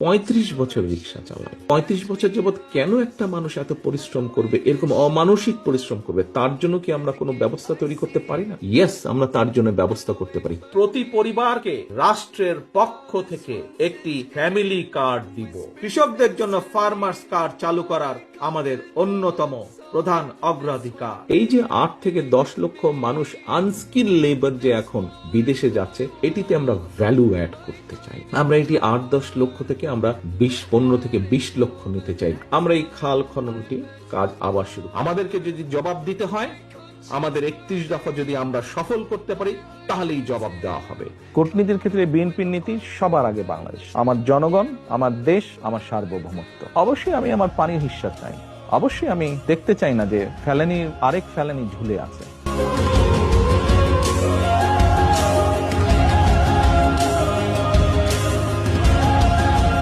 35 বছর রিক্সা চালায়। 35 বছর যাবৎ কেন একটা মানুষ এত পরিশ্রম করবে, এরকম অমানসিক পরিশ্রম করবে? তার জন্য কি আমরা কোনো ব্যবস্থা তৈরি করতে পারি না? ইয়েস, আমরা তার জন্য ব্যবস্থা করতে পারি। প্রতি পরিবারকে রাষ্ট্রের পক্ষ থেকে একটি ফ্যামিলি কার্ড দিব। কৃষকদের জন্য ফার্মার্স কার্ড চালু করার আমাদের অন্যতম প্রধান অগ্রাধিকার। এই যে 8 থেকে 10 লক্ষ মানুষ আনস্কিল লেবার যে এখন বিদেশে যাচ্ছে, এটিতে আমরা ভ্যালু অ্যাড করতে চাই। আমরা এটি 8-10 লক্ষ থেকে আমরা 15 থেকে 20 লক্ষ নিতে চাই। আমরা এই খাল খননটি কাজ আবার শুরু। আমাদেরকে যদি জবাব দিতে হয়, আমাদের 31 দফা যদি আমরা সফল করতে পারি, তাহলেই জবাব দেওয়া হবে। কূটনীতির ক্ষেত্রে বিএনপির নীতি সবার আগে বাংলাদেশ, আমার জনগণ, আমার দেশ, আমার সার্বভৌমত্ব। অবশ্যই আমি আমার পানির হিস্সা চাই। অবশ্যই আমি দেখতে চাই না যে ফেলানির আরেক ফেলানি ঝুলে আছে।